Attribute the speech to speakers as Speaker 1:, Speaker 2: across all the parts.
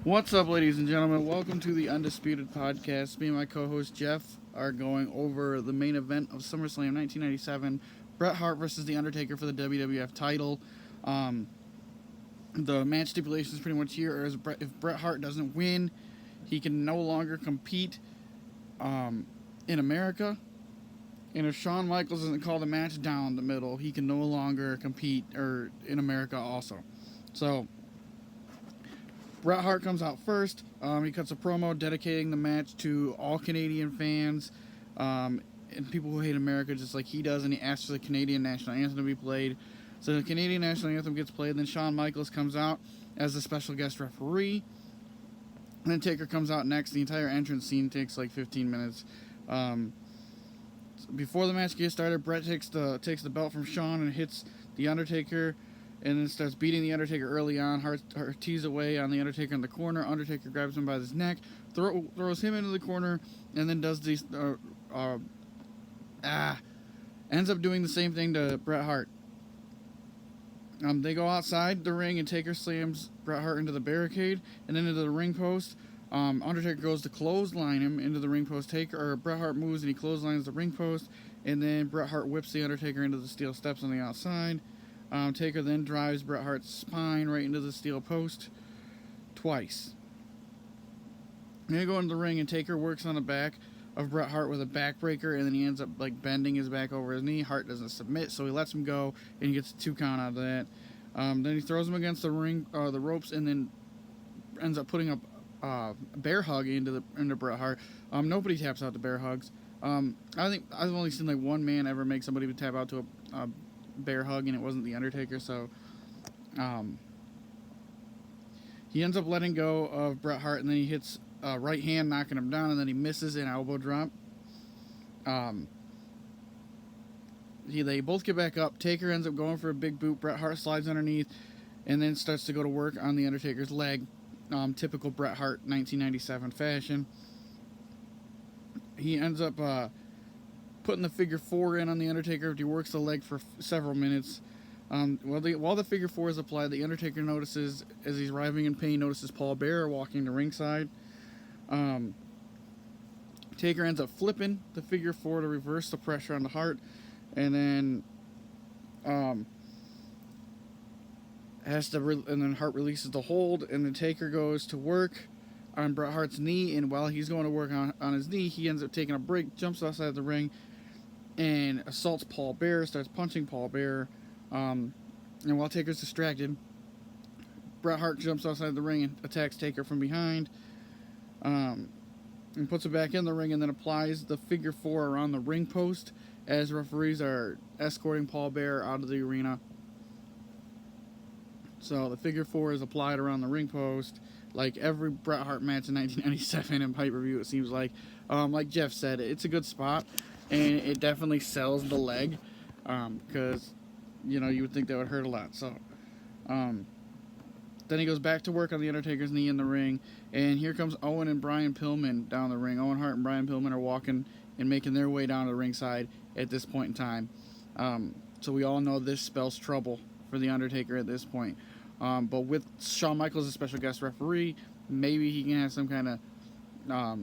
Speaker 1: What's up, ladies and gentlemen? Welcome to the Undisputed Podcast. Me and my co-host Jeff are going over the main event of Summerslam 1997, Bret Hart versus The Undertaker for the WWF title. The match stipulations pretty much here is if Bret Hart doesn't win, he can no longer compete in America. And if Shawn Michaels doesn't call the match down the middle, he can no longer compete in America also. So Bret Hart comes out first. He cuts a promo dedicating the match to all Canadian fans and people who hate America just like he does, and he asks for the Canadian national anthem to be played. So the Canadian national anthem gets played, then Shawn Michaels comes out as the special guest referee. And then Taker comes out next. The entire entrance scene takes like 15 minutes. Before the match gets started, Bret takes the belt from Shawn and hits the Undertaker, and then starts beating the Undertaker early on. Hart tees away on the Undertaker in the corner. Undertaker grabs him by his neck, throws him into the corner, and then does these ends up doing the same thing to Bret Hart. They go outside the ring, and Taker slams Bret Hart into the barricade and then into the ring post. Undertaker goes to clothesline him into the ring post. Bret Hart moves and he clotheslines the ring post, and then Bret Hart whips the Undertaker into the steel steps on the outside. Taker then drives Bret Hart's spine right into the steel post twice. They go into the ring, and Taker works on the back of Bret Hart with a backbreaker, and then he ends up bending his back over his knee. Hart doesn't submit, so he lets him go, and he gets a 2 count out of that. Then he throws him against the ropes, and then ends up putting a bear hug into Bret Hart. Nobody taps out to bear hugs. I think I've only seen one man ever make somebody tap out to a bear hug, and it wasn't the Undertaker. So he ends up letting go of Bret Hart, and then he hits right hand, knocking him down, and then he misses an elbow drop. They both get back up. Taker ends up going for a big boot. Bret Hart slides underneath and then starts to go to work on the Undertaker's leg. Typical Bret Hart 1997 fashion. He ends up putting the figure 4 in on the Undertaker. He works the leg for several minutes. While the figure 4 is applied, the Undertaker notices, as he's writhing in pain, notices Paul Bearer walking to ringside. Taker ends up flipping the figure 4 to reverse the pressure on the Hart, and then Hart releases the hold, and then Taker goes to work on Bret Hart's knee, and while he's going to work on his knee, he ends up taking a break, jumps outside the ring, and assaults Paul Bearer, starts punching Paul Bearer. And while Taker's distracted, Bret Hart jumps outside the ring and attacks Taker from behind, and puts it back in the ring, and then applies the figure 4 around the ring post as referees are escorting Paul Bearer out of the arena. So the figure 4 is applied around the ring post, like every Bret Hart match in 1997 in pay-per-view, it seems like. Like Jeff said, it's a good spot, and it definitely sells the leg, because, you would think that would hurt a lot. So, then he goes back to work on the Undertaker's knee in the ring, and here comes Owen and Brian Pillman down the ring. Owen Hart and Brian Pillman are walking and making their way down to the ringside at this point in time. So we all know this spells trouble for the Undertaker at this point. But with Shawn Michaels as a special guest referee, maybe he can have some kind of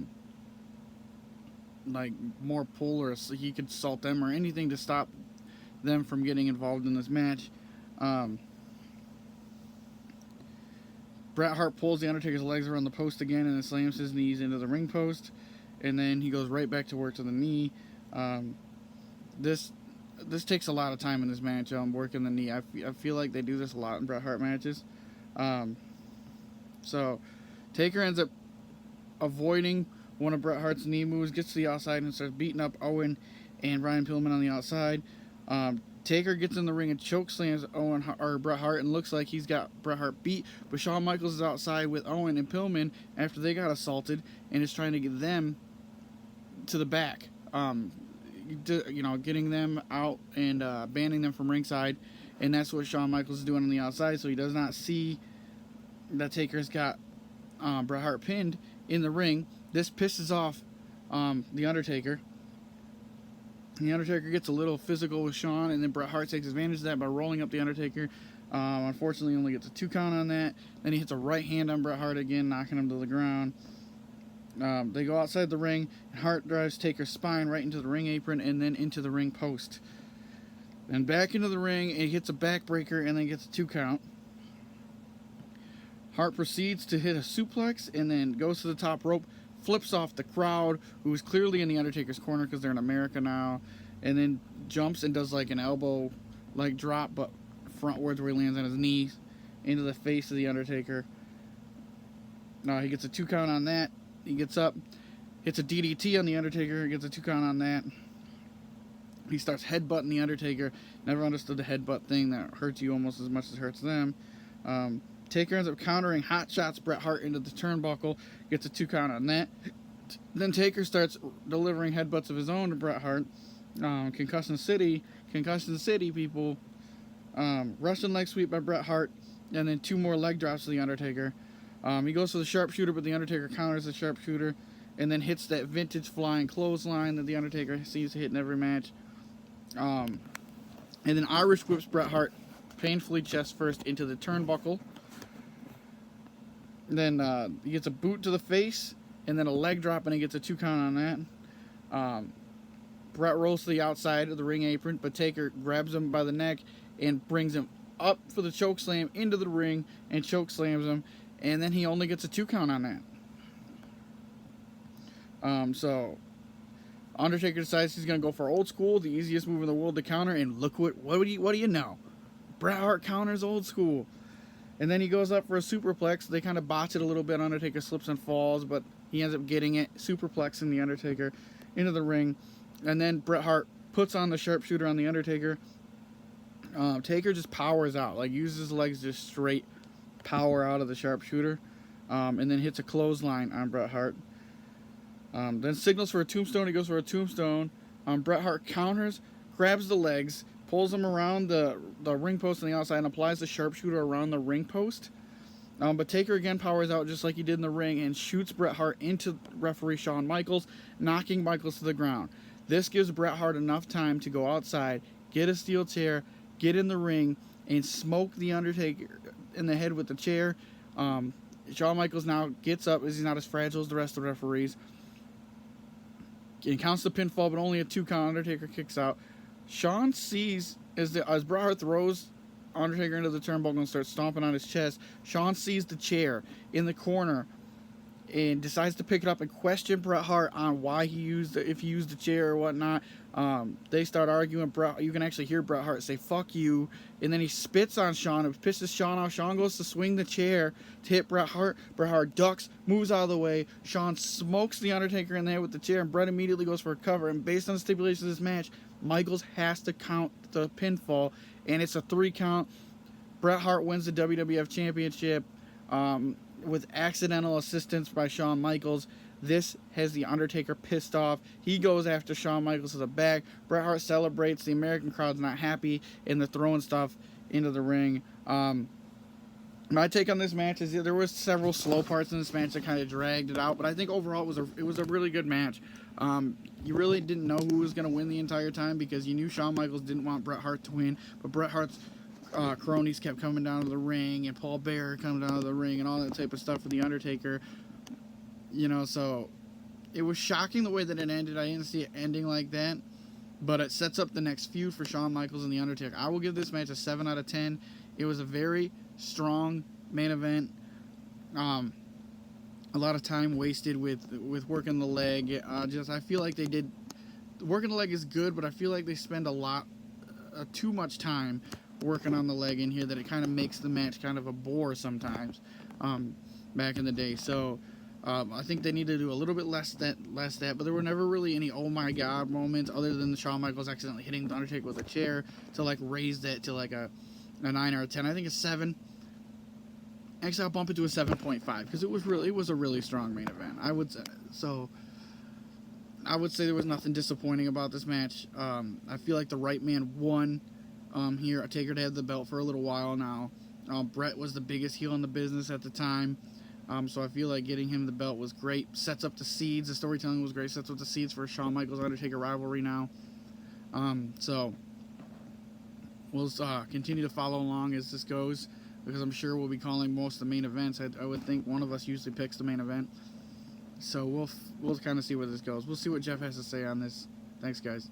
Speaker 1: more pull, or he could assault them or anything to stop them from getting involved in this match. Bret Hart pulls the Undertaker's legs around the post again and then slams his knees into the ring post, and then he goes right back to work to the knee. This takes a lot of time in this match, working the knee. I feel like they do this a lot in Bret Hart matches. So Taker ends up avoiding one of Bret Hart's knee moves, gets to the outside and starts beating up Owen and Brian Pillman on the outside. Taker gets in the ring and chokeslams Bret Hart, and looks like he's got Bret Hart beat, but Shawn Michaels is outside with Owen and Pillman after they got assaulted and is trying to get them to the back. Getting them out and banning them from ringside, and that's what Shawn Michaels is doing on the outside, so he does not see that Taker's got Bret Hart pinned in the ring. This pisses off the Undertaker. The Undertaker gets a little physical with Shawn, and then Bret Hart takes advantage of that by rolling up the Undertaker Unfortunately, he only gets a 2 count on that. Then he hits a right hand on Bret Hart again, knocking him to the ground. They go outside the ring, and Hart drives Taker's spine right into the ring apron and then into the ring post. Then back into the ring, and he hits a backbreaker and then gets a 2 count. Hart proceeds to hit a suplex and then goes to the top rope, flips off the crowd, who is clearly in the Undertaker's corner because they're in America now, and then jumps and does like an elbow like drop, but frontwards where he lands on his knees into the face of the Undertaker. He gets a 2 count on that. He gets up, hits a DDT on the Undertaker, gets a 2 count on that. He starts headbutting the Undertaker. Never understood the headbutt thing. That hurts you almost as much as it hurts them. Taker ends up countering hot shots Bret Hart into the turnbuckle, gets a 2 count on that. Then Taker starts delivering headbutts of his own to Bret Hart. Concussion City, people. Russian leg sweep by Bret Hart, and then 2 more leg drops to the Undertaker. He goes for the sharpshooter, but the Undertaker counters the sharpshooter, and then hits that vintage flying clothesline that the Undertaker seems to hit in every match. And then Irish whips Bret Hart painfully chest first into the turnbuckle. Then he gets a boot to the face, and then a leg drop, and he gets a 2 count on that. Bret rolls to the outside of the ring apron, but Taker grabs him by the neck and brings him up for the choke slam into the ring and choke slams him, and then he only gets a 2 count on that. So Undertaker decides he's going to go for old school, the easiest move in the world to counter, and look what do you know? Bret Hart counters old school. And then he goes up for a superplex. They kind of botch it a little bit. Undertaker slips and falls, but he ends up getting it, superplexing the Undertaker into the ring. And then Bret Hart puts on the sharpshooter on the Undertaker. Taker just powers out, like uses his legs just straight power out of the sharpshooter, and then hits a clothesline on Bret Hart. Then signals for a tombstone. He goes for a tombstone. Bret Hart counters, grabs the legs, pulls him around the ring post on the outside, and applies the sharpshooter around the ring post. But Taker again powers out just like he did in the ring and shoots Bret Hart into referee Shawn Michaels, knocking Michaels to the ground. This gives Bret Hart enough time to go outside, get a steel chair, get in the ring, and smoke the Undertaker in the head with the chair. Shawn Michaels now gets up, as he's not as fragile as the rest of the referees, and counts the pinfall, but only a 2 count. Undertaker kicks out. Shawn sees, as Bret Hart throws Undertaker into the turnbuckle and starts stomping on his chest, Shawn sees the chair in the corner and decides to pick it up and question Bret Hart on why if he used the chair or whatnot. They start arguing. You can actually hear Bret Hart say, "Fuck you," and then he spits on Shawn. It pisses Shawn off. Shawn goes to swing the chair to hit Bret Hart. Bret Hart ducks, moves out of the way. Shawn smokes the Undertaker in the head with the chair, and Bret immediately goes for a cover. And based on the stipulations of this match, Michaels has to count the pinfall, and it's a 3 count. Bret Hart wins the WWF Championship with accidental assistance by Shawn Michaels. This has the Undertaker pissed off. He goes after Shawn Michaels to the back. Bret Hart celebrates. The American crowd's not happy, and they're throwing stuff into the ring. My take on this match is there was several slow parts in this match that kind of dragged it out, but I think overall it was a really good match. You really didn't know who was going to win the entire time because you knew Shawn Michaels didn't want Bret Hart to win, but Bret Hart's cronies kept coming down to the ring, and Paul Bearer coming down to the ring, and all that type of stuff for the Undertaker. So it was shocking the way that it ended. I didn't see it ending like that, but it sets up the next feud for Shawn Michaels and the Undertaker. I will give this match a 7 out of 10. It was a very strong main event. A lot of time wasted with working the leg. I feel like they did. Working the leg is good, but I feel like they spend too much time working on the leg in here that it kind of makes the match kind of a bore sometimes. Back in the day, so. I think they need to do a little bit less that, but there were never really any oh my god moments other than the Shawn Michaels accidentally hitting the Undertaker with a chair to like raise that to like a 9 or a 10. I think a 7. Actually, I'll bump it to a 7.5 because it was a really strong main event. I would say there was nothing disappointing about this match. I feel like the right man won here. Taker had the belt for a little while now. Bret was the biggest heel in the business at the time. So I feel like getting him the belt was great. Sets up the seeds. The storytelling was great. Sets up the seeds for Shawn Michaels Undertaker rivalry now. So we'll continue to follow along as this goes, because I'm sure we'll be calling most of the main events. I would think one of us usually picks the main event. So we'll kind of see where this goes. We'll see what Jeff has to say on this. Thanks, guys.